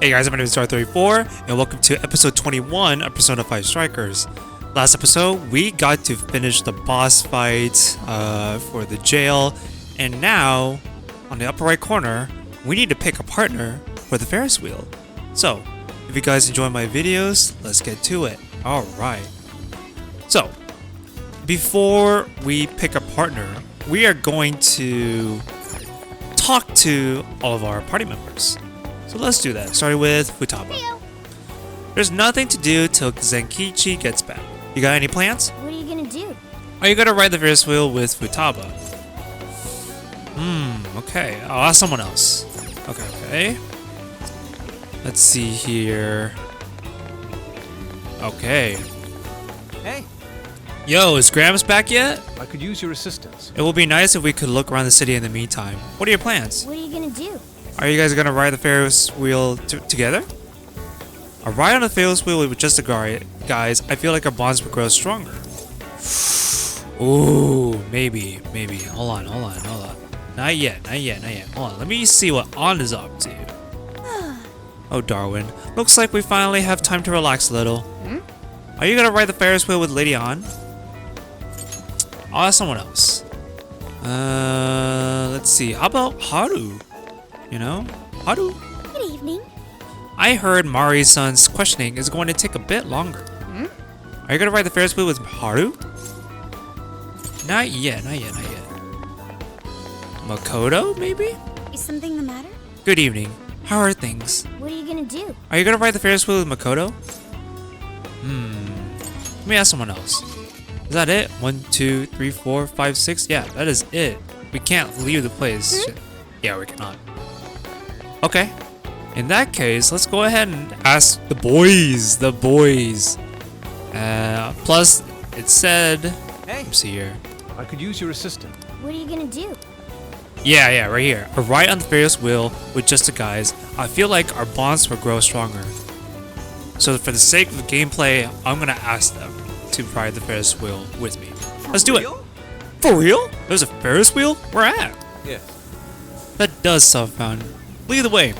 Hey guys, my name is DarTheory4, and welcome to episode 21 of Persona 5 Strikers. Last episode, we got to finish the boss fight for the jail, and now, on the upper right corner, we need to pick a partner for the Ferris wheel. So, if you guys enjoy my videos, let's get to it. Alright. So, before we pick a partner, we are going to talk to all of our party members. So let's do that, starting with Futaba. There's nothing to do till Zenkichi gets back. You got any plans? What are you gonna do? Are you gonna ride the Ferris wheel with Futaba? Okay. I'll ask someone else. Okay. Let's see here. Okay. Hey, Yo, is Grams back yet? I could use your assistance. It would be nice if we could look around the city in the meantime. What are your plans? What are you gonna do? Are you guys gonna ride the Ferris wheel together? A ride on the Ferris wheel with just a guys, I feel like our bonds would grow stronger. Ooh, maybe. Hold on. Not yet. Hold on, let me see what On is up to. Oh, Darwin. Looks like we finally have time to relax a little. Are you gonna ride the Ferris wheel with Lady On? I'll ask someone else. Let's see. How about Haru? You know? Haru? Good evening. I heard Mari-san's questioning is going to take a bit longer. Are you gonna ride the Ferris wheel with Haru? Not yet. Makoto, maybe? Is something the matter? Good evening. How are things? What are you gonna do? Are you gonna ride the Ferris wheel with Makoto? Let me ask someone else. Is that it? 1, 2, 3, 4, 5, 6? Yeah, that is it. We can't leave the place. Shit. Yeah, we cannot. Okay. In that case, let's go ahead and ask the boys. Plus, it said... Hey, Let's see here. I could use your assistance. What are you gonna do? Yeah, right here. A ride on the Ferris wheel with just the guys. I feel like our bonds will grow stronger. So for the sake of the gameplay, I'm gonna ask them to ride the Ferris wheel with me. Let's do it. For real? There's a Ferris wheel? Where at? Yeah. That does sound fun. Lead the way.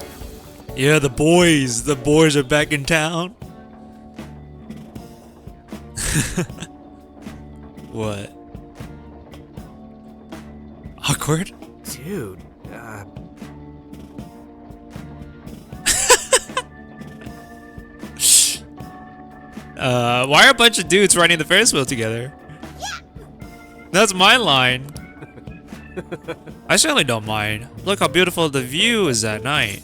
Yeah, the boys are back in town. What? Awkward? Dude, Why are a bunch of dudes riding the Ferris wheel together? Yeah. That's my line. I certainly don't mind. Look how beautiful the view is at night.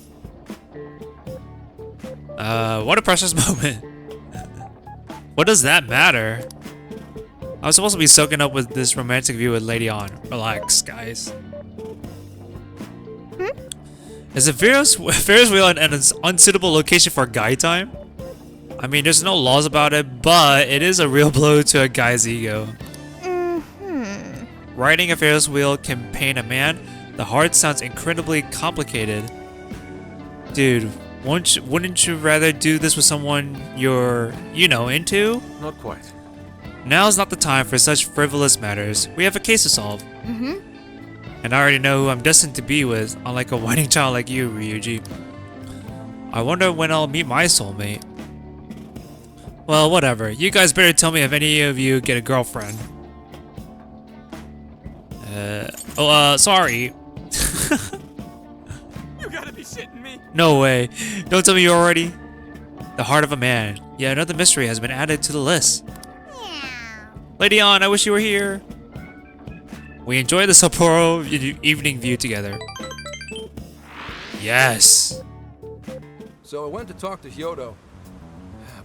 What a precious moment. What does that matter? I was supposed to be soaking up with this romantic view with Lady On. Relax, guys. Is a Ferris wheel an unsuitable location for guy time? I mean, there's no laws about it, but it is a real blow to a guy's ego. Riding a Ferris wheel can pain a man. The heart sounds incredibly complicated. Dude, wouldn't you rather do this with someone you're, into? not quite. Now's not the time for such frivolous matters. We have a case to solve. And I already know who I'm destined to be with, unlike a whining child like you, Ryuji. I wonder when I'll meet my soulmate. Well, whatever. You guys better tell me if any of you get a girlfriend. Sorry. You gotta be shitting me. No way. Don't tell me you already. The heart of a man. Yeah, another mystery has been added to the list. Lady On, I wish you were here. We enjoy the Sapporo evening view together. Yes. So I went to talk to Hyodo,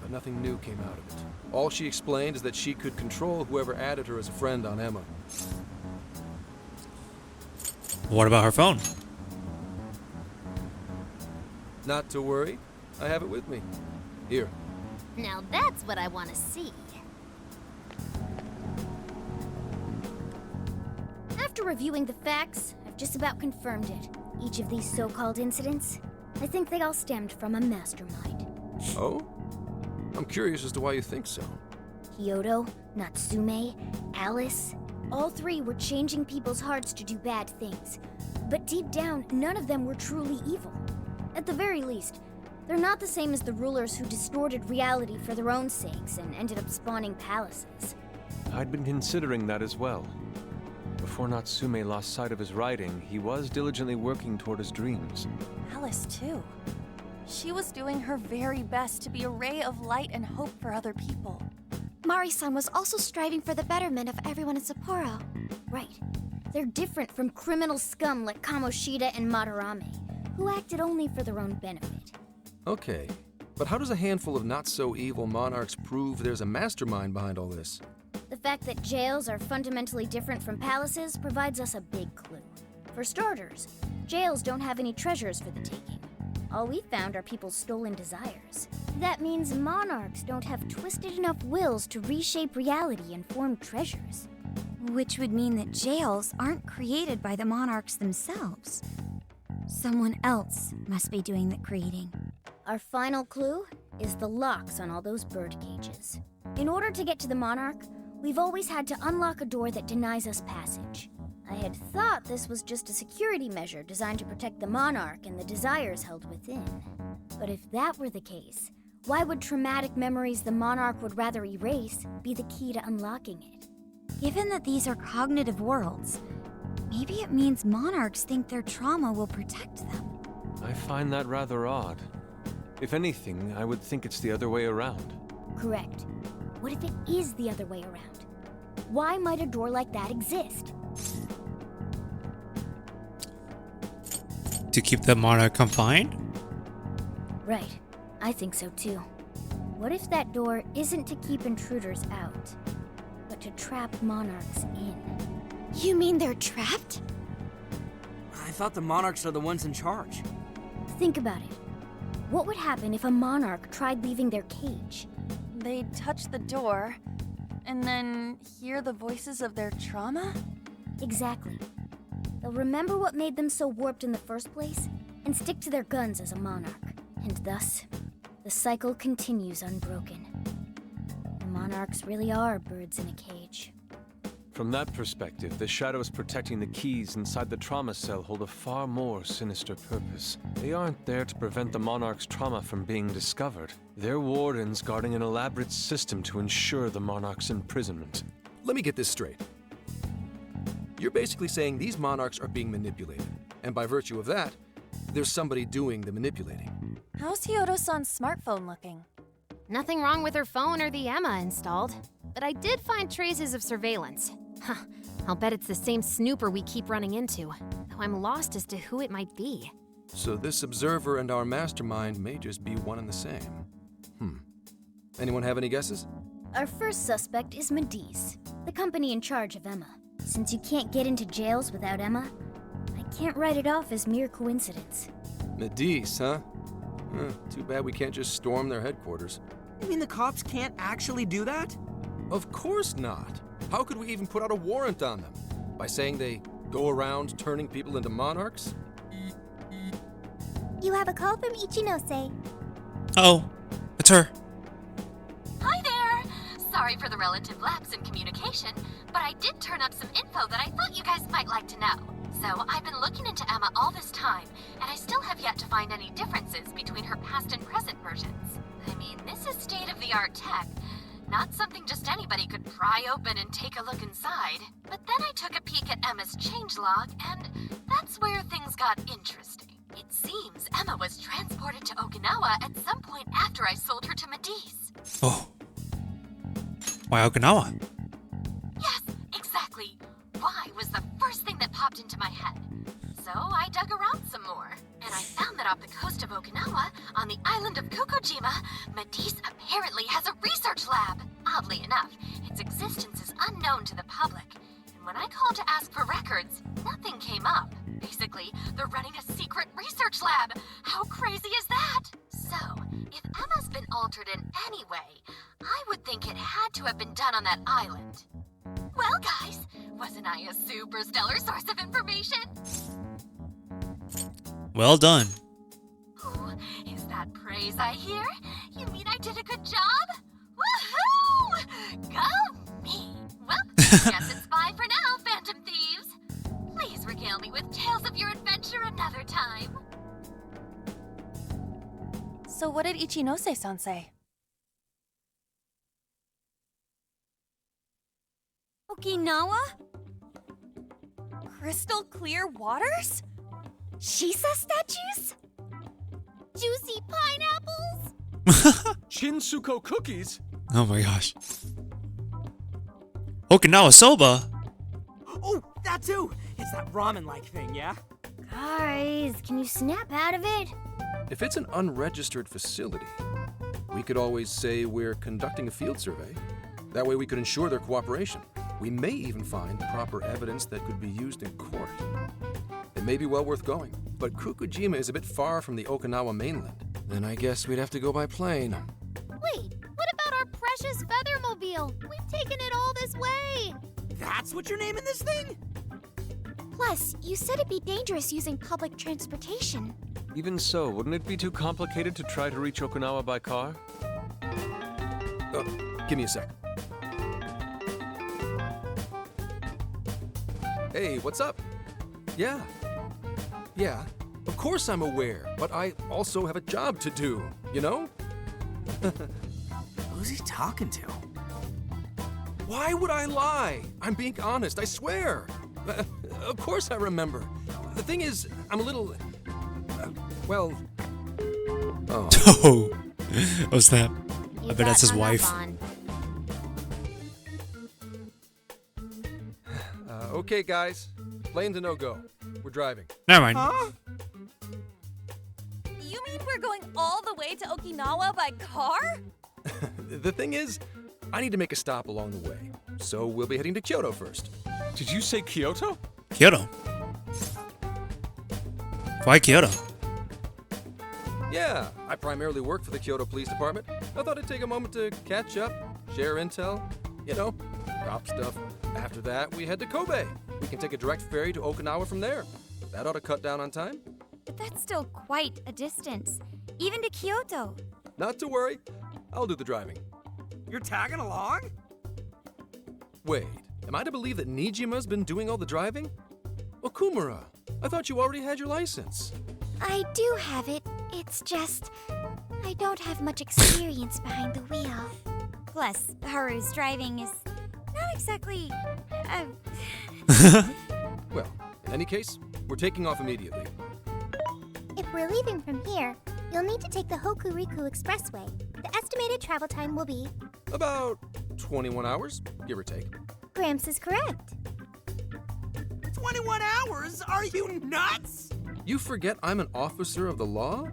but nothing new came out of it. All she explained is that she could control whoever added her as a friend on Emma. What about her phone? Not to worry, I have it with me. Here. Now that's what I want to see. After reviewing the facts, I've just about confirmed it. Each of these so-called incidents, I think they all stemmed from a mastermind. Oh? I'm curious as to why you think so. Hyodo, Natsume, Alice, all three were changing people's hearts to do bad things. But deep down, none of them were truly evil. At the very least, They're not the same as the rulers who distorted reality for their own sakes and ended up spawning palaces. I'd been considering that as well. Before Natsume lost sight of his writing, he was diligently working toward his dreams. Alice, too. She was doing her very best to be a ray of light and hope for other people. Mari-san was also striving for the betterment of everyone in Sapporo. Right. They're different from criminal scum like Kamoshida and Madarame, who acted only for their own benefit. Okay, but how does a handful of not-so-evil monarchs prove there's a mastermind behind all this? The fact that jails are fundamentally different from palaces provides us a big clue. For starters, jails don't have any treasures for the taking. All we found are people's stolen desires. That means monarchs don't have twisted enough wills to reshape reality and form treasures. Which would mean that jails aren't created by the monarchs themselves. Someone else must be doing the creating. Our final clue is the locks on all those bird cages. In order to get to the monarch, we've always had to unlock a door that denies us passage. I had thought this was just a security measure designed to protect the monarch and the desires held within. But if that were the case, why would traumatic memories the monarch would rather erase be the key to unlocking it? Given that these are cognitive worlds, maybe it means monarchs think their trauma will protect them. I find that rather odd. If anything, I would think it's the other way around. Correct. What if it is the other way around? Why might a door like that exist? To keep the monarch confined? Right. I think so too. What if that door isn't to keep intruders out, but to trap monarchs in? You mean they're trapped? I thought the monarchs are the ones in charge. Think about it. What would happen if a monarch tried leaving their cage? They'd touch the door, and then hear the voices of their trauma? Exactly. They'll remember what made them so warped in the first place, and stick to their guns as a monarch. And thus, the cycle continues unbroken. The monarchs really are birds in a cage. From that perspective, the shadows protecting the keys inside the trauma cell hold a far more sinister purpose. They aren't there to prevent the monarch's trauma from being discovered. They're wardens guarding an elaborate system to ensure the monarch's imprisonment. Let me get this straight. You're basically saying these monarchs are being manipulated, and by virtue of that, there's somebody doing the manipulating. How's Hyodo-san's smartphone looking? Nothing wrong with her phone or the Emma installed, but I did find traces of surveillance. Huh, I'll bet it's the same snooper we keep running into, though I'm lost as to who it might be. So this observer and our mastermind may just be one and the same. Anyone have any guesses? Our first suspect is Medice, the company in charge of Emma. Since you can't get into jails without Emma, I can't write it off as mere coincidence. Medice, huh? Too bad we can't just storm their headquarters. You mean the cops can't actually do that? Of course not. How could we even put out a warrant on them? By saying they go around turning people into monarchs? You have a call from Ichinose. Oh, it's her. Hi there! Sorry for the relative lapse in communication, but I did turn up some info that I thought you guys might like to know. So I've been looking into Emma all this time, and I still have yet to find any differences between her past and present versions. I mean, this is state-of-the-art tech. Not something just anybody could pry open and take a look inside. But then I took a peek at Emma's changelog, and that's where things got interesting. It seems Emma was transported to Okinawa at some point after I sold her to Medice. Oh. Why Okinawa? Yes, exactly. Why was the first thing that popped into my head. So I dug around some more, and I found that off the coast of Okinawa, on the island of Kokojima, Medice apparently has a research lab. Oddly enough, its existence is unknown to the public, and when I called to ask for records, nothing came up. Basically, they're running a secret research lab. How crazy is that? So, if Emma's been altered in any way, I would think it had to have been done on that island. Well, guys, wasn't I a super stellar source of information? Well done. Ooh, is that praise I hear? You mean I did a good job? Woohoo! Go me! Well, guess it's bye for now, Phantom Thieves. Please regale me with tales of your adventure another time. So did Ichinose-san say? Okinawa? Crystal clear waters? Shisa statues? Juicy pineapples? Shinsuko cookies? Oh my gosh. Okinawa soba? Oh, that too! It's that ramen-like thing, yeah? Guys, can you snap out of it? If it's an unregistered facility, we could always say we're conducting a field survey. That way we could ensure their cooperation. We may even find proper evidence that could be used in court. It may be well worth going, but Kukujima is a bit far from the Okinawa mainland. Then I guess we'd have to go by plane. Wait, what about our precious feathermobile? We've taken it all this way. That's what you're naming this thing? Plus, you said it'd be dangerous using public transportation. Even so, wouldn't it be too complicated to try to reach Okinawa by car? Give me a sec. Hey, what's up? Yeah, of course I'm aware, but I also have a job to do, you know? Who's he talking to? Why would I lie? I'm being honest, I swear. Of course I remember. The thing is, I'm a little... well... Oh. Oh. Oh snap. You I bet that's his got hung up wife. on. Okay, guys. Plane's a no-go. We're driving. Never mind. Huh? You mean we're going all the way to Okinawa by car? The thing is, I need to make a stop along the way. So we'll be heading to Kyoto first. Did you say Kyoto? Kyoto. Why Kyoto? Yeah, I primarily work for the Kyoto Police Department. I thought I'd take a moment to catch up, share intel, you know, cop stuff. After that, we head to Kobe. We can take a direct ferry to Okinawa from there. That ought to cut down on time. But that's still quite a distance, even to Kyoto. Not to worry, I'll do the driving. You're tagging along? Wait, am I to believe that Nijima's been doing all the driving? Okumura, I thought you already had your license. I do have it. It's just, I don't have much experience behind the wheel. Plus, Haru's driving is not exactly. Well, in any case, we're taking off immediately. If we're leaving from here, you'll need to take the Hokuriku Expressway. The estimated travel time will be... About 21 hours, give or take. Gramps is correct. 21 hours? Are you nuts? You forget I'm an officer of the law?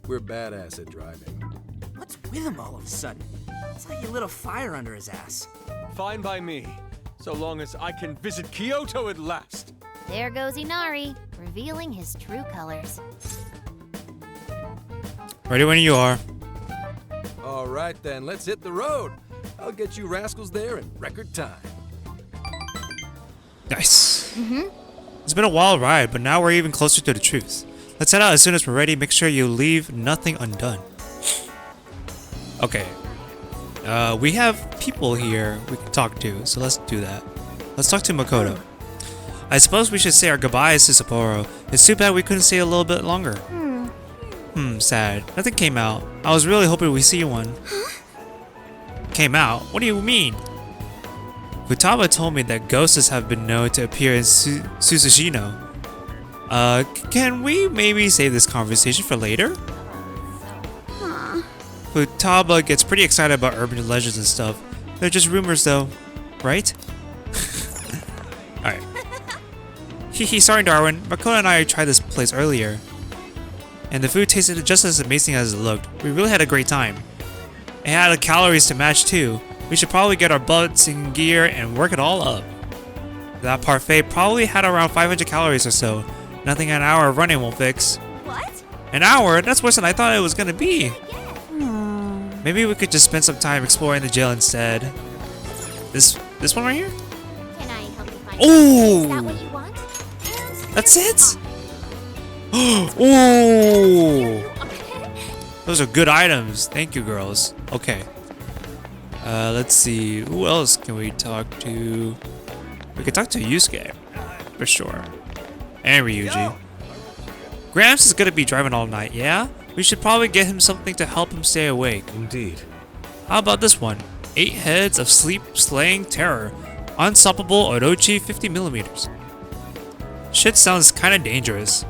We're badass at driving. What's with him all of a sudden? It's like he lit a fire under his ass. Fine by me, so long as I can visit Kyoto at last. There goes Inari, revealing his true colors. Ready when you are. All right then, let's hit the road. I'll get you rascals there in record time. Nice. It's been a wild ride, but now we're even closer to the truth. Let's head out as soon as we're ready. Make sure you leave nothing undone. Okay. We have people here we can talk to, so let's do that. Let's talk to Makoto. I suppose we should say our goodbyes to Sapporo. It's too bad we couldn't stay a little bit longer. Sad. Nothing came out. I was really hoping we'd see one. Came out? What do you mean? Futaba told me that ghosts have been known to appear in Suzushino. Can we maybe save this conversation for later? Futaba gets pretty excited about urban legends and stuff. They're just rumors though, right? Alright. Hehe, sorry Darwin. Makoto and I tried this place earlier. And the food tasted just as amazing as it looked. We really had a great time. It had the calories to match too. We should probably get our butts in gear and work it all up. That parfait probably had around 500 calories or so. Nothing an hour of running won't fix. What? An hour? That's worse than I thought it was gonna be. Maybe we could just spend some time exploring the jail instead. This one right here? Can I help you find Ooh! Is that what you want? That's it? Ooh! Those are good items. Thank you, girls. Okay. Let's see. Who else can we talk to? We could talk to Yusuke. For sure. And Ryuji. Gramps is gonna be driving all night, yeah? We should probably get him something to help him stay awake. Indeed. How about this one? 8 heads of sleep-slaying terror. Unstoppable Orochi 50mm. Shit sounds kinda dangerous.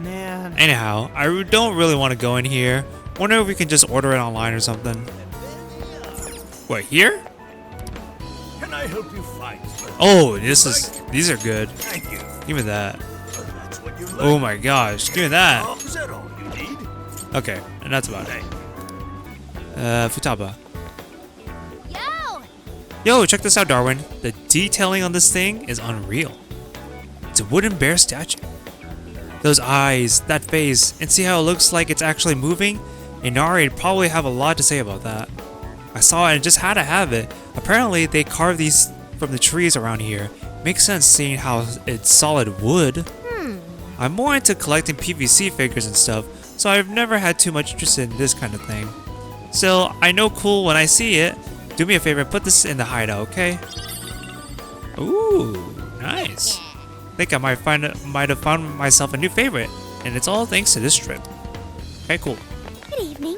Man. Anyhow, I don't really want to go in here. Wonder if we can just order it online or something. What, here? Can I help you find something? Oh, these are good. Thank you. Give me that. That's what you like. Oh my gosh, give me that. Oh, is that all you need? Okay, and that's about it. Futaba. Yo! Yo, check this out, Darwin. The detailing on this thing is unreal. It's a wooden bear statue. Those eyes, that face, and see how it looks like it's actually moving? Inari'd probably have a lot to say about that. I saw it and just had to have it. Apparently, they carved these from the trees around here. Makes sense seeing how it's solid wood. I'm more into collecting PVC figures and stuff, so I've never had too much interest in this kind of thing. Still, I know cool when I see it. Do me a favor and put this in the hideout, okay? Ooh, nice. Think I might have found myself a new favorite, and it's all thanks to this trip. Okay, cool. Good evening.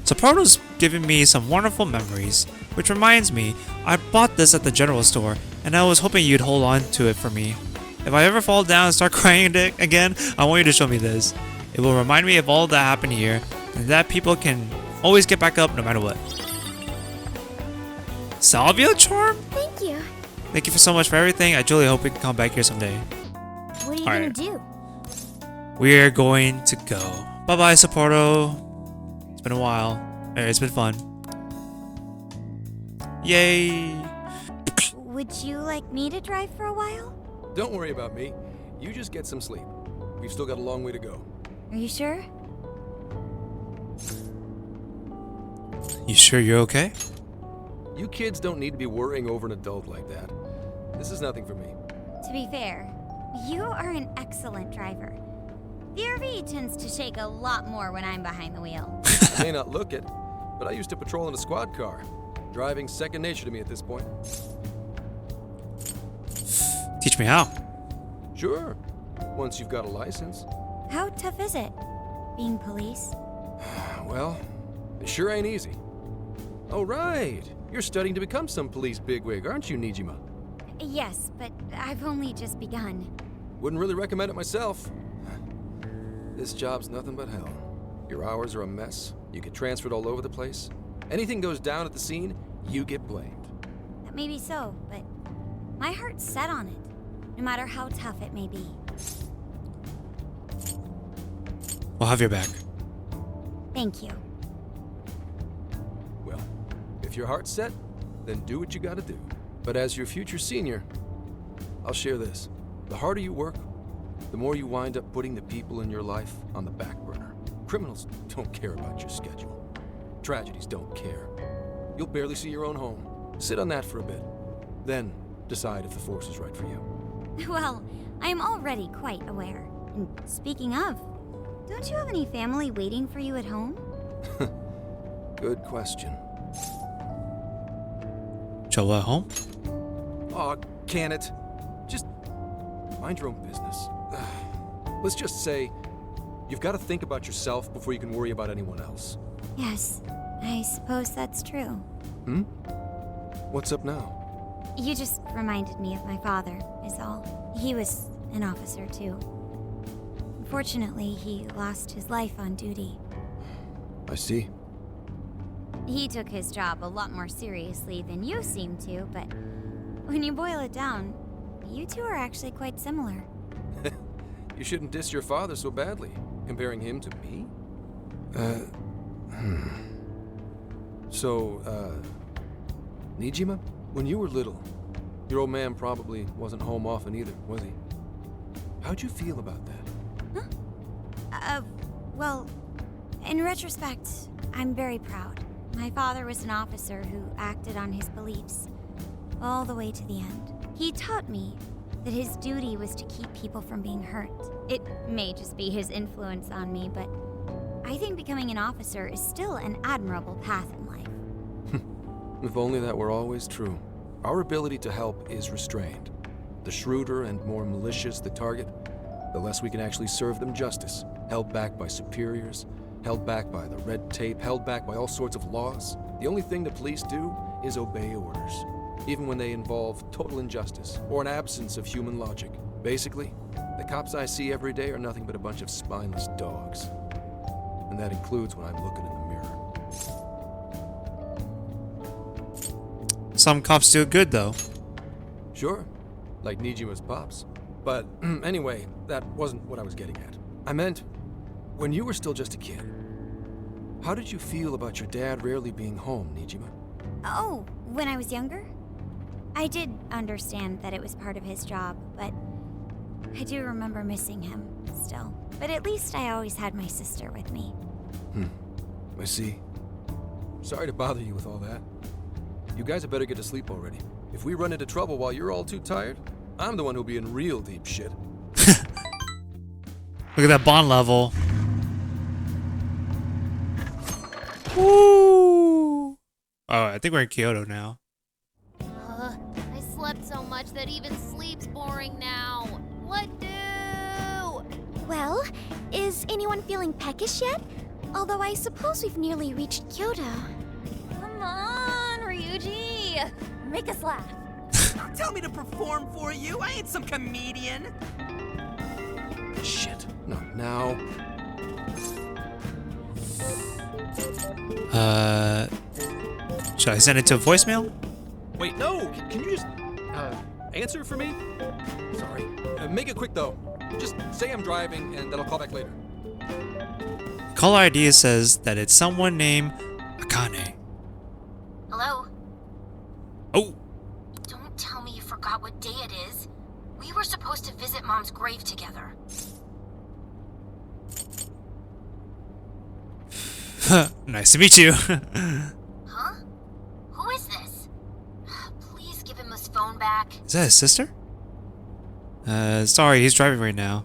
Sapporo's given me some wonderful memories, which reminds me, I bought this at the general store, and I was hoping you'd hold on to it for me. If I ever fall down and start crying again, I want you to show me this. It will remind me of all that happened here, and that people can always get back up no matter what. Salvia charm? Thank you. Thank you so much for everything. I truly hope we can come back here someday. What are you Alright. gonna do? We're going to go. Bye-bye, Sapporo. It's been a while. It's been fun. Yay! Would you like me to drive for a while? Don't worry about me. You just get some sleep. We've still got a long way to go. Are you sure? You sure you're okay? You kids don't need to be worrying over an adult like that. This is nothing for me. To be fair, you are an excellent driver. The RV tends to shake a lot more when I'm behind the wheel. I may not look it, but I used to patrol in a squad car. Driving's second nature to me at this point. Teach me how. Sure, once you've got a license. How tough is it, being police? Well, it sure ain't easy. Oh, right. You're studying to become some police bigwig, aren't you, Nijima? Yes, but I've only just begun. Wouldn't really recommend it myself. This job's nothing but hell. Your hours are a mess. You get transferred all over the place. Anything goes down at the scene, you get blamed. That may be so, but my heart's set on it, no matter how tough it may be. We'll have your back. Thank you. Well, if your heart's set, then do what you gotta do. But as your future senior, I'll share this. The harder you work, the more you wind up putting the people in your life on the back burner. Criminals don't care about your schedule. Tragedies don't care. You'll barely see your own home. Sit on that for a bit. Then decide if the force is right for you. Well, I am already quite aware. And speaking of, don't you have any family waiting for you at home? Good question. Shall I home? Aw, can it? Just mind your own business. Let's just say you've got to think about yourself before you can worry about anyone else. Yes, I suppose that's true. What's up now? You just reminded me of my father, is all. He was an officer, too. Unfortunately, he lost his life on duty. I see. He took his job a lot more seriously than you seem to, but when you boil it down, you two are actually quite similar. You shouldn't diss your father so badly, comparing him to me. So, Nijima, when you were little, your old man probably wasn't home often either, was he? How'd you feel about that? Well, in retrospect, I'm very proud. My father was an officer who acted on his beliefs all the way to the end. He taught me that his duty was to keep people from being hurt. It may just be his influence on me, but I think becoming an officer is still an admirable path in life. If only that were always true. Our ability to help is restrained. The shrewder and more malicious the target, the less we can actually serve them justice. Held back by superiors, held back by the red tape, held back by all sorts of laws. The only thing the police do is obey orders, even when they involve total injustice or an absence of human logic. Basically, the cops I see every day are nothing but a bunch of spineless dogs. And that includes when I'm looking in the mirror. Some cops do it good, though. Sure, like Nijima's pops. But anyway, that wasn't what I was getting at. I meant, when you were still just a kid, how did you feel about your dad rarely being home, Nijima? Oh, when I was younger? I did understand that it was part of his job, but I do remember missing him still. But at least I always had my sister with me. I see. Sorry to bother you with all that. You guys had better get to sleep already. If we run into trouble while you're all too tired, I'm the one who'll be in real deep shit. Look at that bond level. Woo! Oh, I think we're in Kyoto now. I slept so much that even sleep's boring now. What do? Well, is anyone feeling peckish yet? Although I suppose we've nearly reached Kyoto. Come on, Ryuji. Make us laugh. Don't tell me to perform for you. I ain't some comedian. Shit, not now. Should I send it to a voicemail? Wait, no! Can you just, answer for me? Sorry. Make it quick, though. Just say I'm driving, and then I'll call back later. Caller ID says that it's someone named Akane. Hello? Oh! Don't tell me you forgot what day it is. We were supposed to visit Mom's grave together. Nice to meet you. Huh? Who is this? Please give him his phone back. Is that his sister? Sorry, he's driving right now.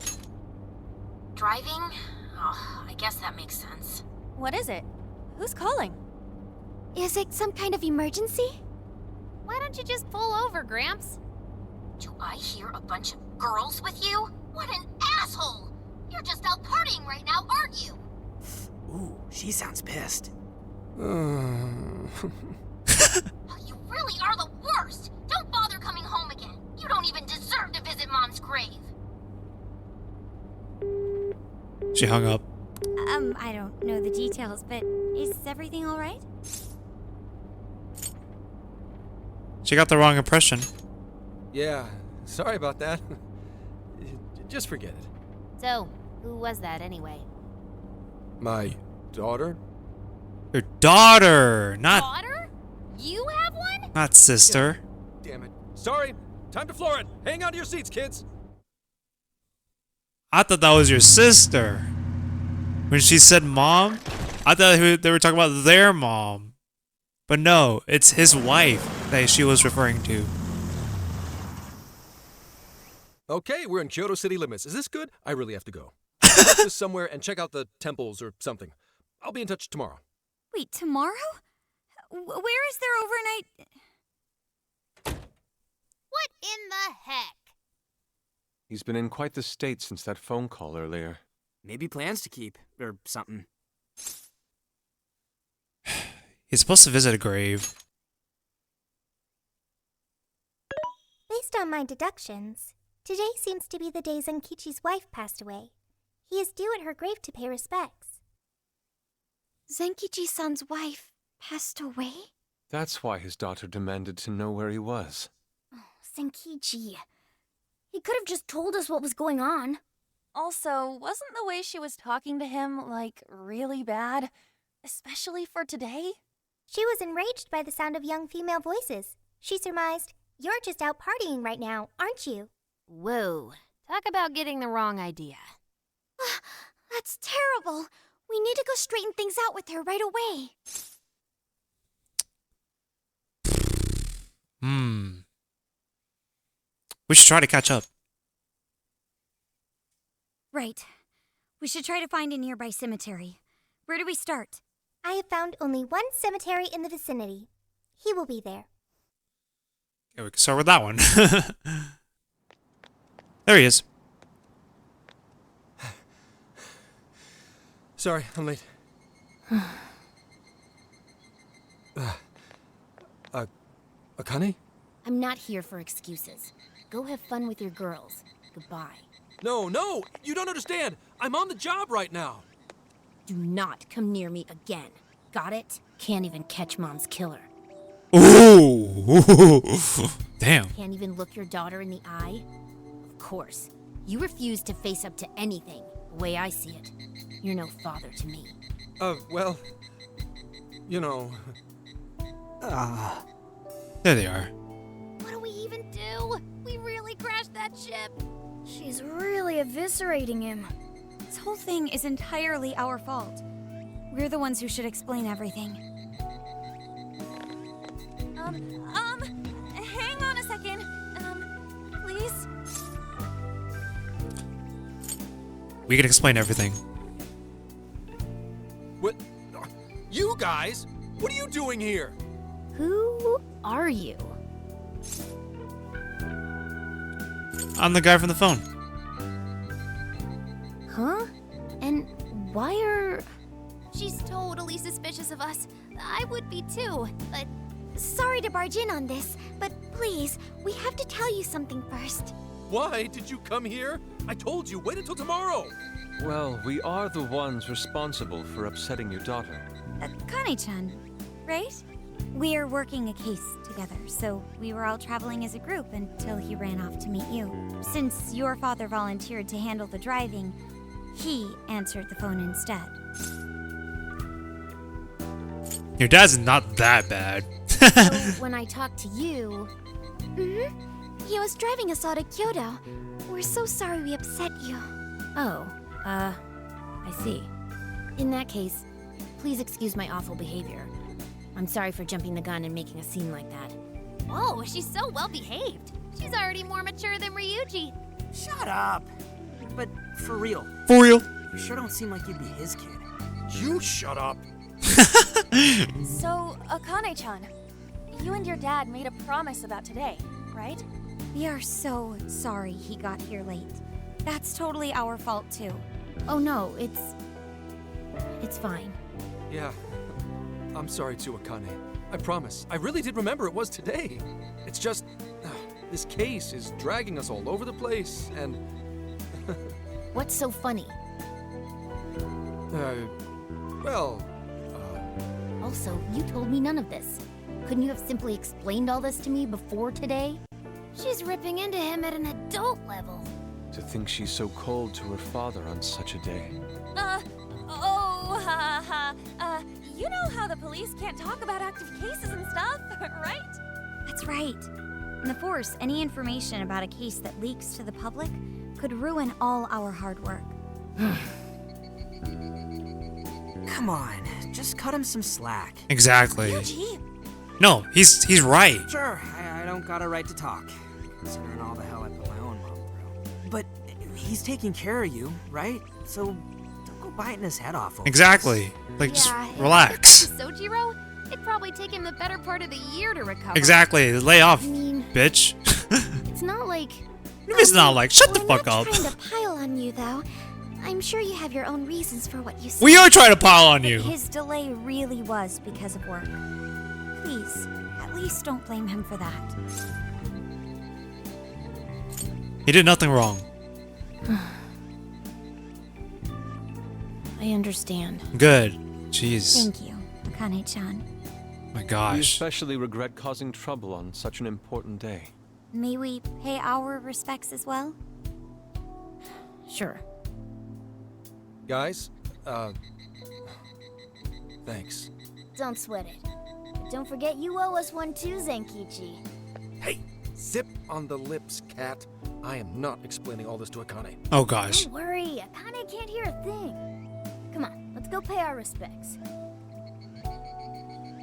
Driving? Oh, I guess that makes sense. What is it? Who's calling? Is it some kind of emergency? Why don't you just pull over, Gramps? Do I hear a bunch of girls with you? What an asshole! You're just out partying right now, aren't you? Ooh, she sounds pissed. You really are the worst! Don't bother coming home again. You don't even deserve to visit Mom's grave. She hung up. I don't know the details, but is everything all right? She got the wrong impression. Yeah, sorry about that. Just forget it. So, who was that anyway? My daughter? Her daughter, not Daughter? You have one? not sister. Damn it. Sorry. Time to floor it. Hang on to your seats, kids. I thought that was your sister. When she said mom, I thought they were talking about their mom. But no, it's his wife that she was referring to. Okay, we're in Kyoto city limits. Is this good? I really have to go. I'll go somewhere and check out the temples or something. I'll be in touch tomorrow. Wait, tomorrow? Where is there overnight? What in the heck? He's been in quite the state since that phone call earlier. Maybe plans to keep, or something. He's supposed to visit a grave. Based on my deductions, today seems to be the day Zenkichi's wife passed away. He is due at her grave to pay respects. Zenkichi-san's wife passed away? That's why his daughter demanded to know where he was. Zenkichi. He could have just told us what was going on. Also, wasn't the way she was talking to him, like, really bad? Especially for today? She was enraged by the sound of young female voices. She surmised, "You're just out partying right now, aren't you?" Whoa. Talk about getting the wrong idea. That's terrible. We need to go straighten things out with her right away. We should try to catch up. Right. We should try to find a nearby cemetery. Where do we start? I have found only one cemetery in the vicinity. He will be there. Yeah, we can start with that one. There he is. Sorry, I'm late. Akane? I'm not here for excuses. Go have fun with your girls. Goodbye. No, you don't understand. I'm on the job right now. Do not come near me again. Got it? Can't even catch Mom's killer. Ooh. Damn. Can't even look your daughter in the eye? Of course. You refuse to face up to anything, the way I see it. You're no father to me. Well, you know... There they are. What do we even do? We really crashed that ship. She's really eviscerating him. This whole thing is entirely our fault. We're the ones who should explain everything. Hang on a second. Please? We can explain everything. What? You guys? What are you doing here? Who are you? I'm the guy from the phone. Huh? And why are... She's totally suspicious of us. I would be too, but Sorry to barge in on this, but please, we have to tell you something first. Why did you come here? I told you, wait until tomorrow. Well, we are the ones responsible for upsetting your daughter. Akane-chan, right? We're working a case together, so we were all traveling as a group until he ran off to meet you. Since your father volunteered to handle the driving, he answered the phone instead. Your dad's not that bad. So when I talk to you... He was driving us all to Kyoto. We're so sorry we upset you. Oh, I see. In that case, please excuse my awful behavior. I'm sorry for jumping the gun and making a scene like that. whoa, she's so well behaved. She's already more mature than Ryuji. Shut up. But for real, For real. you sure don't seem like you'd be his kid. You shut up. So, Akane-chan, you and your dad made a promise about today, right? We are so sorry he got here late. That's totally our fault, too. Oh no, it's fine. Yeah, I'm sorry too, Akane. I promise. I really did remember it was today. It's just, this case is dragging us all over the place, and... What's so funny? Well... Also, you told me none of this. Couldn't you have simply explained all this to me before today? She's ripping into him at an adult level. To think she's so cold to her father on such a day. You know how the police can't talk about active cases and stuff, right? That's right. In the Force, any information about a case that leaks to the public could ruin all our hard work. Come on, just cut him some slack. Exactly. Ryuji, No, he's right. Sure, I don't got a right to talk, considering all the hell I put my own mom through. But he's taking care of you, right? So don't go biting his head off over Exactly. Like, just relax. Sojiro? It'd probably take him the better part of the year to recover. Exactly. Lay off, I mean, bitch. it's not like... It's not like, shut the We're fuck not up. trying to pile on you, though. I'm sure you have your own reasons for what you said. We are trying to pile on you. His delay really was because of work. Please, at least don't blame him for that. He did nothing wrong. I understand. Good. Jeez. Thank you, Akane-chan. My We gosh. especially regret causing trouble on such an important day. May we pay our respects as well? Sure. Guys, thanks. Don't sweat it. But don't forget you owe us one too, Zenkichi. Hey, zip on the lips, cat. I am not explaining all this to Akane. Oh gosh. Don't worry, Akane can't hear a thing. Come on, let's go pay our respects.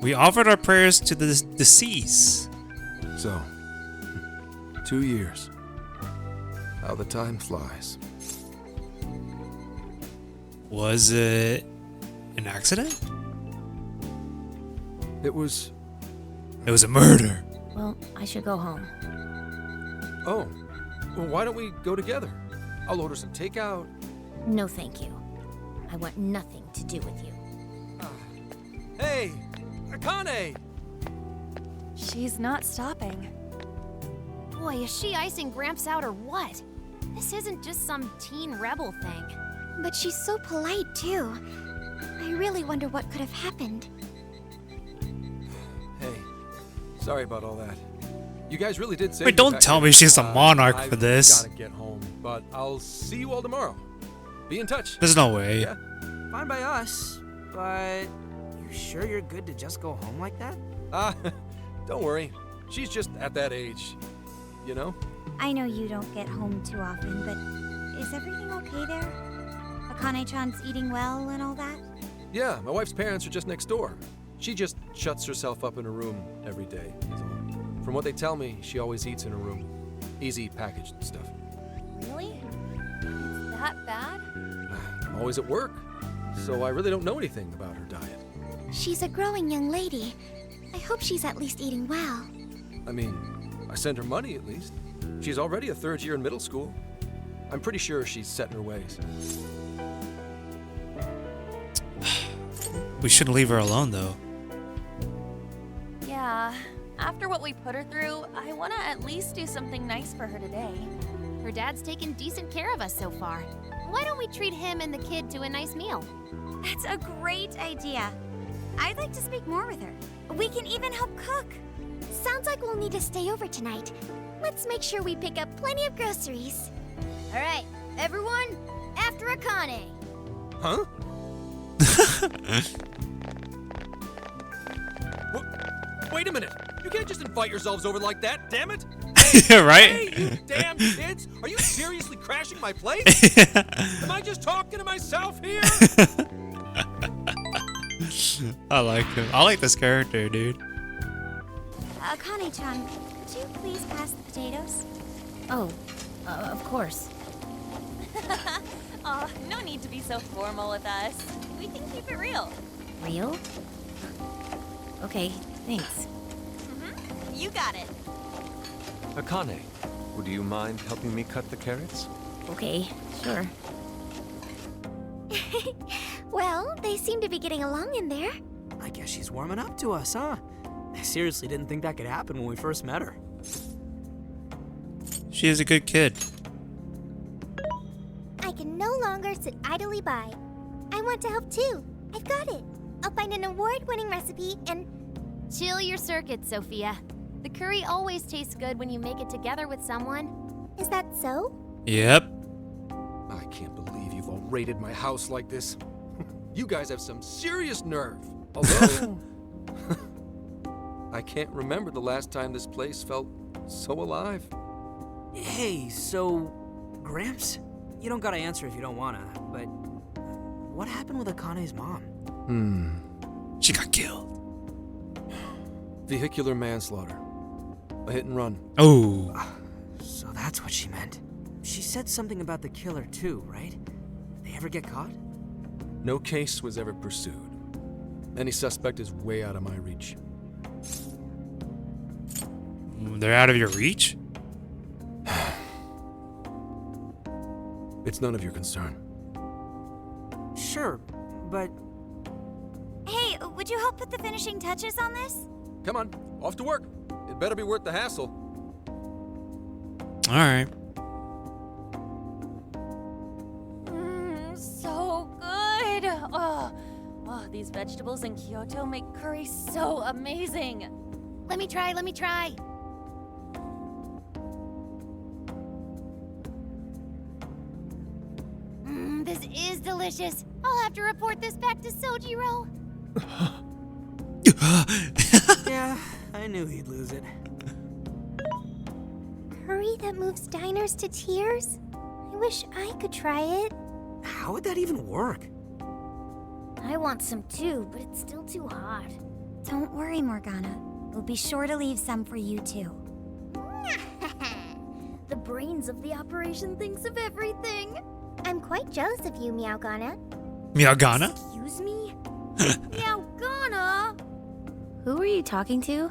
We offered our prayers to the deceased. So, 2 years. How the time flies. Was it an accident? It was... It was a murder. Well, I should go home. Oh, well, why don't we go together? I'll order some takeout. No, thank you. I want nothing to do with you. Hey, Akane! She's not stopping. Boy, is she icing Gramps out or what? This isn't just some teen rebel thing. But she's so polite, too. I really wonder what could have happened. Hey, sorry about all that. You guys really did save Wait, me don't back tell there. me she's a monarch for I've this. gotta get home, but I'll see you all tomorrow. Be in touch. There's no way. Yeah? Fine by us, but you sure you're good to just go home like that? Don't worry. She's just at that age, you know? I know you don't get home too often, but is everything okay there? Akane-chan's eating well and all that? Yeah, my wife's parents are just next door. She just shuts herself up in her room every day, is all. From what they tell me, she always eats in her room. Easy packaged stuff. Really? It's that bad? I'm always at work, so I really don't know anything about her diet. She's a growing young lady. I hope she's at least eating well. I mean, I send her money at least. She's already a third year in middle school. I'm pretty sure she's set in her ways. We shouldn't leave her alone, though. Yeah. After what we put her through, I want to at least do something nice for her today. Her dad's taken decent care of us so far. Why don't we treat him and the kid to a nice meal? That's a great idea. I'd like to speak more with her. We can even help cook. Sounds like we'll need to stay over tonight. Let's make sure we pick up plenty of groceries. All right, everyone, after Akane. Huh? Wait a minute! You can't just invite yourselves over like that, damn it! Right? Hey, you damn kids! Are you seriously crashing my place? Am I just talking to myself here? I like him. I like this character, dude. Akane-chan, could you please pass the potatoes? Oh, of course. Aw, no need to be so formal with us. We can keep it real. Real? Okay, thanks. You got it. Akane, would you mind helping me cut the carrots? Okay, sure. Well, they seem to be getting along in there. I guess she's warming up to us, huh? I seriously didn't think that could happen when we first met her. She is a good kid. I can no longer sit idly by. I want to help too. I've got it. I'll find an award-winning recipe and... Chill your circuit, Sophia. The curry always tastes good when you make it together with someone. Is that so? Yep. I can't believe you've all raided my house like this. You guys have some serious nerve. Although, I can't remember the last time this place felt so alive. Hey, so, Gramps? You don't gotta answer if you don't wanna, but what happened with Akane's mom? She got killed. Vehicular manslaughter. A hit and run. Oh. So that's what she meant. She said something about the killer too, right? Did they ever get caught? No case was ever pursued. Any suspect is way out of my reach. They're out of your reach? It's none of your concern. Sure, but Hey, would you help put the finishing touches on this? Come on, off to work. It better be worth the hassle. Alright. So good. Oh, these vegetables in Kyoto make curry so amazing. Let me try. This is delicious. I'll have to report this back to Sojiro. yeah, I knew he'd lose it. Curry that moves diners to tears? I wish I could try it. How would that even work? I want some too, but it's still too hot. Don't worry, Morgana. We'll be sure to leave some for you, too. The brains of the operation thinks of everything. I'm quite jealous of you, Meowgana. Miyagana? Excuse me? Meowgana! Who are you talking to?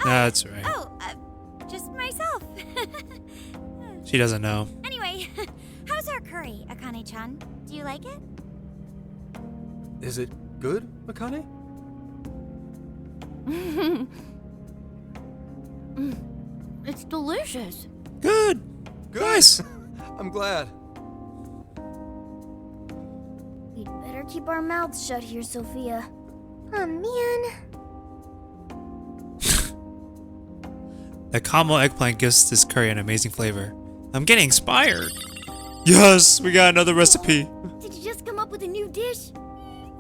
That's right. Oh, just myself. She doesn't know. Anyway, How's our curry, Akane-chan? Do you like it? Is it good, Akane? It's delicious. Good. Good. Nice. I'm glad. We'd better keep our mouths shut here, Sophia. Oh man. The caramel eggplant gives this curry an amazing flavor. I'm getting inspired. Yes, we got another recipe. Did you just come up with a new dish?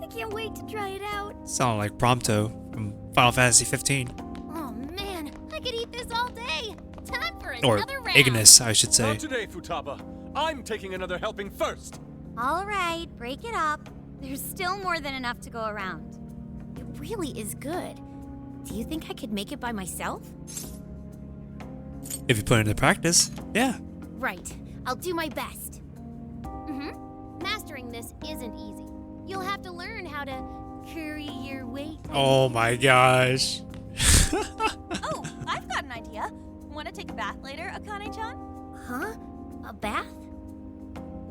I can't wait to try it out. Sound like Prompto from Final Fantasy 15. Oh man, I could eat this all day. Time for Or another round. Ignis, I should say. Not today, Futaba. I'm taking another helping first. All right, break it up. There's still more than enough to go around. It really is good. Do you think I could make it by myself? If you put it into practice, yeah. Right. I'll do my best. Mastering this isn't easy. You'll have to learn how to curry your weight. Oh my gosh. Oh, I've got an idea. Want to take a bath later, Akane-chan? Huh? A bath?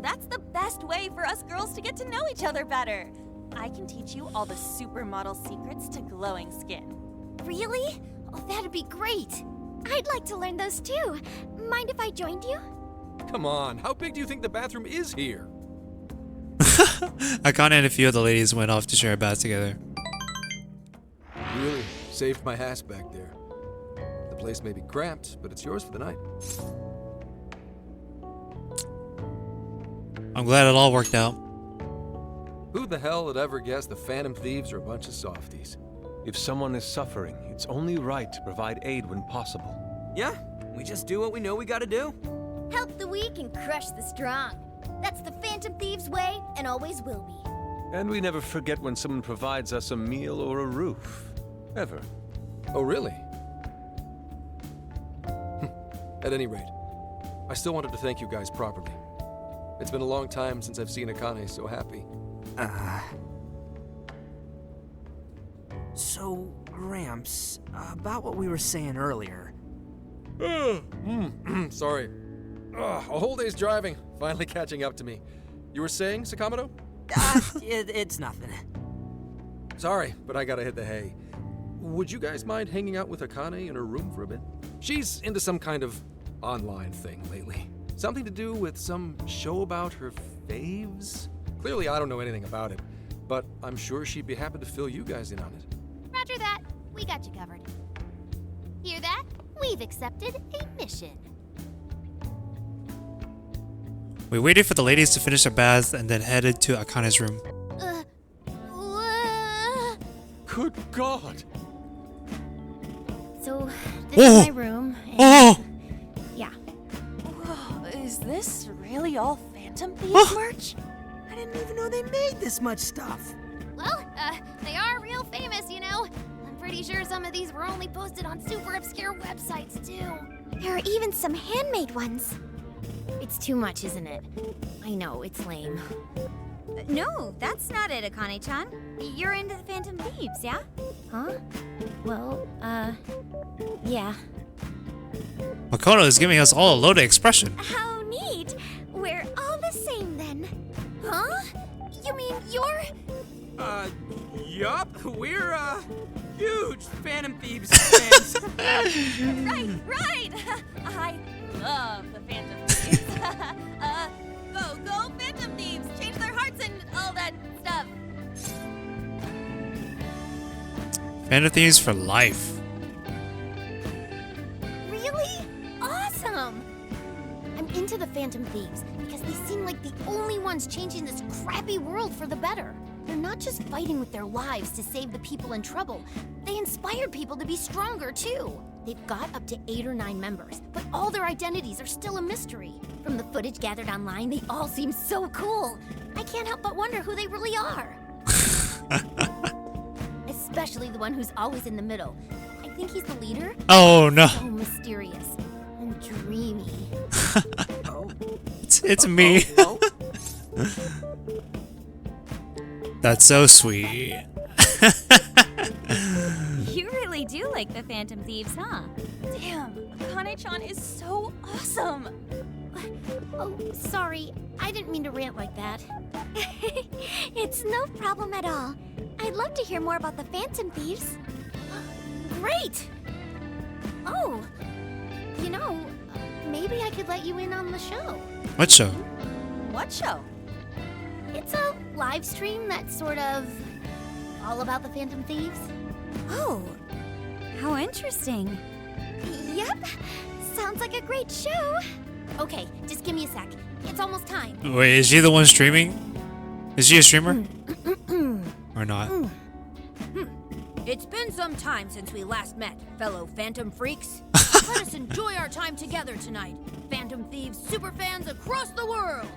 That's the best way for us girls to get to know each other better. I can teach you all the supermodel secrets to glowing skin. Really? Oh, that'd be great. I'd like to learn those too. Mind if I joined you? Come on, how big do you think the bathroom is here? Akane and a few of the ladies went off to share a bath together. Really saved my ass back there. The place may be cramped, but it's yours for the night. I'm glad it all worked out. Who the hell would ever guess the Phantom Thieves are a bunch of softies? If someone is suffering, it's only right to provide aid when possible. Yeah, we just do what we know we gotta do. Help the weak and crush the strong. That's the Phantom Thieves' way and always will be. And we never forget when someone provides us a meal or a roof. Ever. Oh, really? At any rate, I still wanted to thank you guys properly. It's been a long time since I've seen Akane so happy. So, Gramps, about what we were saying earlier. Sorry. A whole day's driving, finally catching up to me. You were saying, Sakamoto? It's nothing. Sorry, but I gotta hit the hay. Would you guys mind hanging out with Akane in her room for a bit? She's into some kind of online thing lately. Something to do with some show about her faves? Clearly, I don't know anything about it, but I'm sure she'd be happy to fill you guys in on it. Roger that. We got you covered. Hear that? We've accepted a mission. We waited for the ladies to finish their baths and then headed to Akane's room. Good God! So, this is my room. And Oh! yeah. Whoa, is this really all Phantom Thieves merch? I didn't even know they made this much stuff. Well, they are real famous, you know. I'm pretty sure some of these were only posted on super obscure websites, too. There are even some handmade ones. It's too much, isn't it? I know, it's lame. No, that's not it, Akane-chan. You're into the Phantom Thieves, yeah? Huh? Well, yeah. Makoto is giving us all a loaded expression. How neat. We're all the same then. Huh? You mean you're... Yup, we're, huge Phantom Thieves fans. Right! I love the Phantom Thieves. Go Phantom Thieves! Change their hearts and all that stuff. Phantom Thieves for life. Really? Awesome! I'm into the Phantom Thieves because they seem like the only ones changing this crappy world for the better. They're not just fighting with their lives to save the people in trouble. They inspired people to be stronger, too. They've got up to 8 or 9 members, but all their identities are still a mystery. From the footage gathered online, they all seem so cool. I can't help but wonder who they really are. Especially the one who's always in the middle. I think he's the leader. Oh no. So mysterious and dreamy. It's me. That's so sweet. You really do like the Phantom Thieves, huh? Damn, Akane-chan is so awesome. Oh, sorry. I didn't mean to rant like that. It's no problem at all. I'd love to hear more about the Phantom Thieves. Great! Oh, you know, maybe I could let you in on the show. What show? What show? It's a live stream that's sort of all about the Phantom Thieves. Oh, how interesting. Yep, sounds like a great show. Okay, just give me a sec. It's almost time. Wait, is she the one streaming? Is she a streamer? Or not? It's been some time since we last met, fellow Phantom Freaks. Let us enjoy our time together tonight. Phantom Thieves superfans across the world.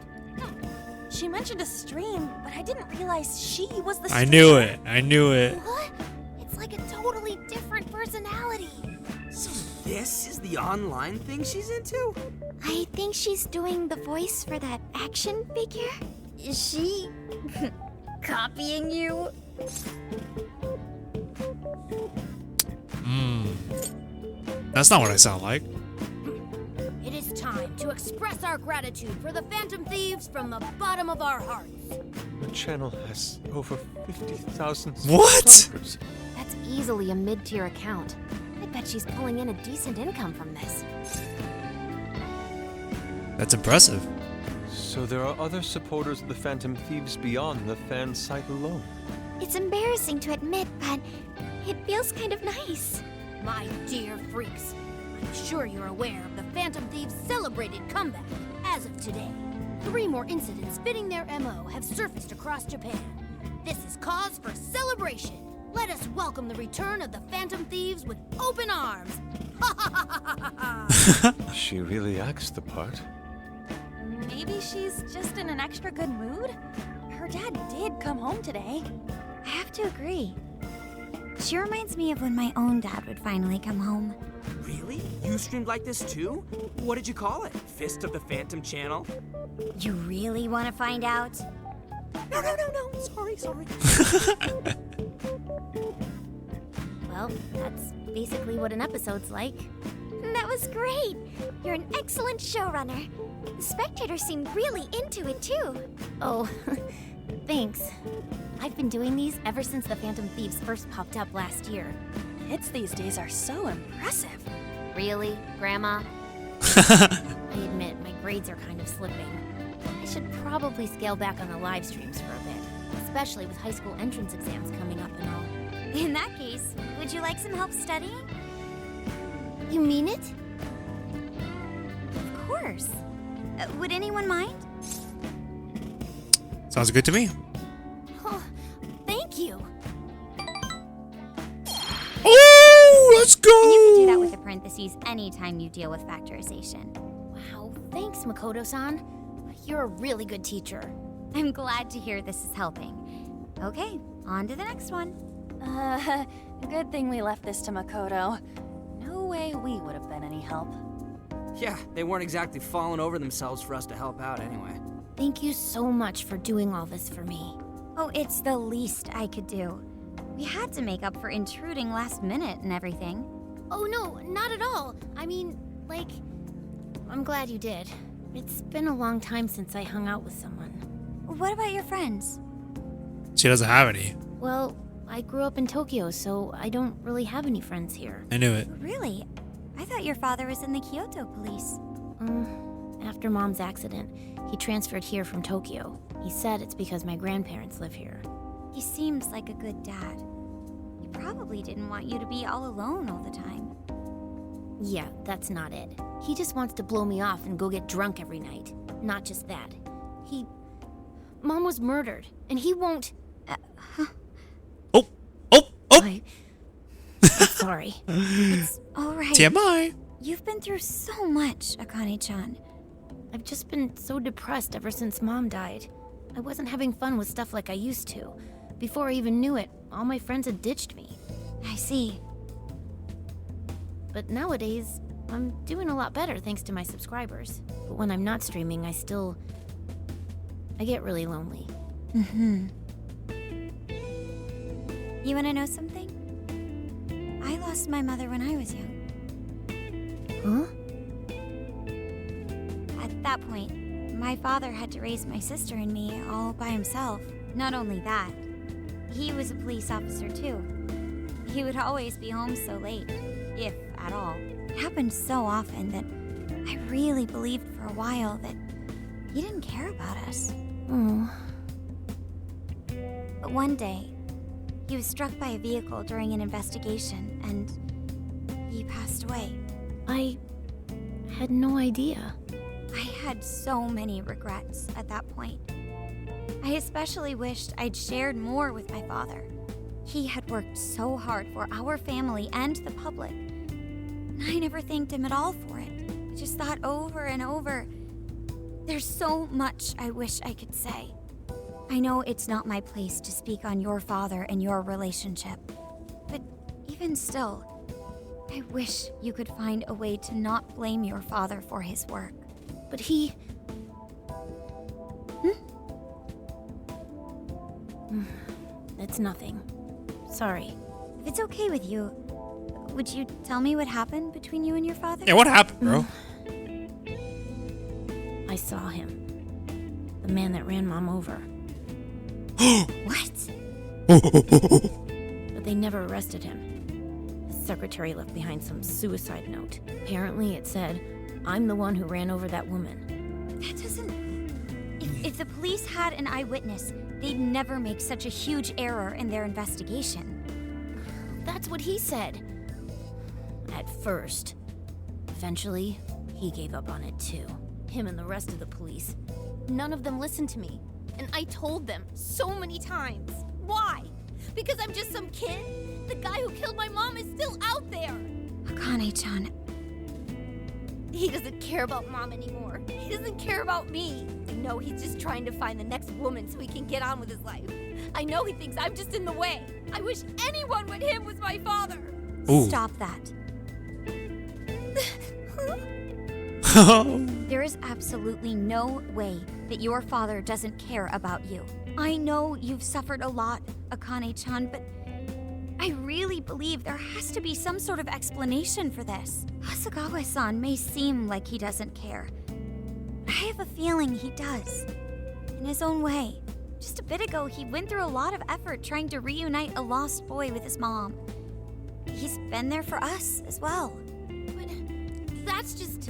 She mentioned a stream, but I didn't realize she was the I streamer. knew it. I knew it. What? It's like a totally different personality. So this is the online thing she's into? I think she's doing the voice for that action figure. Is she copying you? That's not what I sound like. It is time to express our gratitude for the Phantom Thieves from the bottom of our hearts. The channel has over 50,000 What? subscribers. That's easily a mid-tier account. I bet she's pulling in a decent income from this. That's impressive. So there are other supporters of the Phantom Thieves beyond the fan site alone. It's embarrassing to admit, but it feels kind of nice. My dear freaks, I'm sure you're aware of the Phantom Thieves' celebrated comeback. As of today, 3 more incidents fitting their MO have surfaced across Japan. This is cause for celebration. Let us welcome the return of the Phantom Thieves with open arms. Ha ha ha ha ha ha! She really acts the part. Maybe she's just in an extra good mood? Her dad did come home today. I have to agree. She reminds me of when my own dad would finally come home. Really? You streamed like this too? What did you call it? Fist of the Phantom Channel? You really want to find out? No. Sorry. Well, that's basically what an episode's like. That was great. You're an excellent showrunner. The spectators seemed really into it too. Oh, thanks. I've been doing these ever since the Phantom Thieves first popped up last year. Hits these days are so impressive. Really, Grandma? I admit, my grades are kind of slipping. I should probably scale back on the live streams for a bit, especially with high school entrance exams coming up and all. In that case, would you like some help studying? You mean it? Of course. Would anyone mind? Sounds good to me. Oh, thank you. Oh, let's go! And you can do that with the parentheses anytime you deal with factorization. Wow, thanks, Makoto-san. You're a really good teacher. I'm glad to hear this is helping. Okay, on to the next one. Good thing we left this to Makoto. No way we would have been any help. Yeah, they weren't exactly falling over themselves for us to help out anyway. Thank you so much for doing all this for me. Oh, it's the least I could do. We had to make up for intruding last minute and everything. Oh no, not at all. I mean, like, I'm glad you did. It's been a long time since I hung out with someone. What about your friends? She doesn't have any. Well, I grew up in Tokyo, so I don't really have any friends here. I knew it. Really? I thought your father was in the Kyoto police. After Mom's accident, he transferred here from Tokyo. He said it's because my grandparents live here. He seems like a good dad. He probably didn't want you to be all alone all the time. Yeah, that's not it. He just wants to blow me off and go get drunk every night. Not just that. Mom was murdered, and he won't... Oh! I'm sorry. It's all right. TMI! You've been through so much, Akane-chan. I've just been so depressed ever since Mom died. I wasn't having fun with stuff like I used to. Before I even knew it, all my friends had ditched me. I see. But nowadays, I'm doing a lot better thanks to my subscribers. But when I'm not streaming, I get really lonely. You want to know something? I lost my mother when I was young. Huh? At that point, my father had to raise my sister and me all by himself. Not only that, he was a police officer too. He would always be home so late, if at all. It happened so often that I really believed for a while that he didn't care about us. Oh. But one day, he was struck by a vehicle during an investigation, and he passed away. I had no idea. I had so many regrets at that point. I especially wished I'd shared more with my father. He had worked so hard for our family and the public, and I never thanked him at all for it. I just thought over and over, there's so much I wish I could say. I know it's not my place to speak on your father and your relationship, but even still, I wish you could find a way to not blame your father for his work. But he... It's nothing. Sorry. If it's okay with you, would you tell me what happened between you and your father? Yeah, what happened, bro? I saw him. The man that ran Mom over. What? But they never arrested him. His secretary left behind some suicide note. Apparently it said, "I'm the one who ran over that woman." That doesn't... If the police had an eyewitness, they'd never make such a huge error in their investigation. That's what he said. At first. Eventually, he gave up on it too. Him and the rest of the police. None of them listened to me. And I told them so many times. Why? Because I'm just some kid? The guy who killed my mom is still out there. Akane-chan, He doesn't care about Mom anymore. He doesn't care about me. I know he's just trying to find the next woman so he can get on with his life. I know he thinks I'm just in the way. I wish anyone but him was my father. Ooh. stop that. There is absolutely no way that your father doesn't care about you. I know you've suffered a lot, Akane-chan, but I really believe there has to be some sort of explanation for this. Hasegawa-san may seem like he doesn't care. I have a feeling he does. In his own way. Just a bit ago, he went through a lot of effort trying to reunite a lost boy with his mom. He's been there for us as well. But that's just...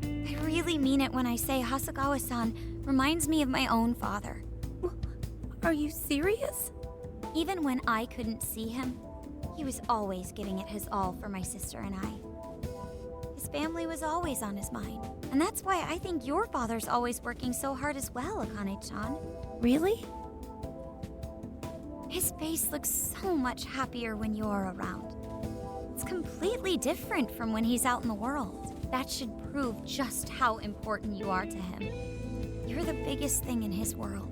I really mean it when I say Hasegawa-san reminds me of my own father. Are you serious? Even when I couldn't see him, he was always giving it his all for my sister and I. His family was always on his mind. And that's why I think your father's always working so hard as well, Akane-chan. Really? His face looks so much happier when you're around. It's completely different from when he's out in the world. That should prove just how important you are to him. You're the biggest thing in his world.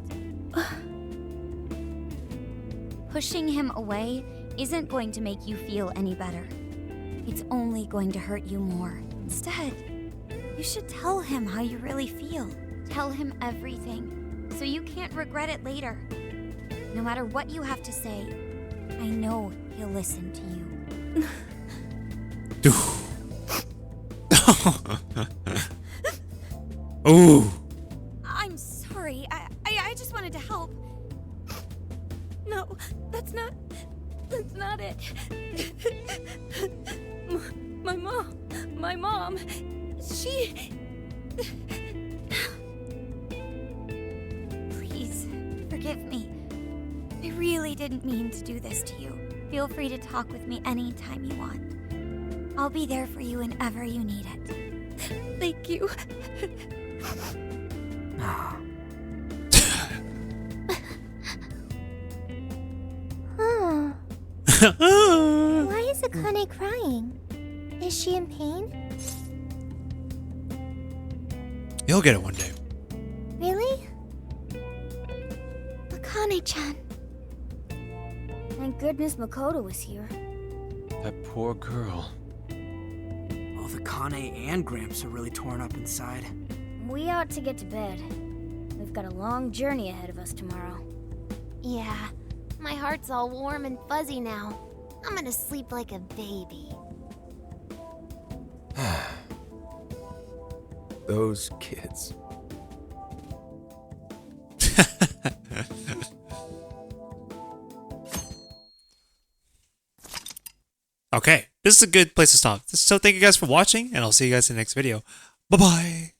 Pushing him away isn't going to make you feel any better. It's only going to hurt you more. Instead, you should tell him how you really feel. Tell him everything, so you can't regret it later. No matter what you have to say, I know he'll listen to you. Ooh. I'm sorry. I just wanted to help. No, that's not it. My mom, she... Please, forgive me. I really didn't mean to do this to you. Feel free to talk with me anytime you want. I'll be there for you whenever you need it. Thank you. Why is Akane crying? Is she in pain? You'll get it one day. Really? Akane-chan. Thank goodness Makoto was here. That poor girl. Both Akane and Gramps are really torn up inside. We ought to get to bed. We've got a long journey ahead of us tomorrow. Yeah, my heart's all warm and fuzzy now. I'm gonna sleep like a baby. Those kids. Okay, this is a good place to stop. So thank you guys for watching, and I'll see you guys in the next video. Bye-bye!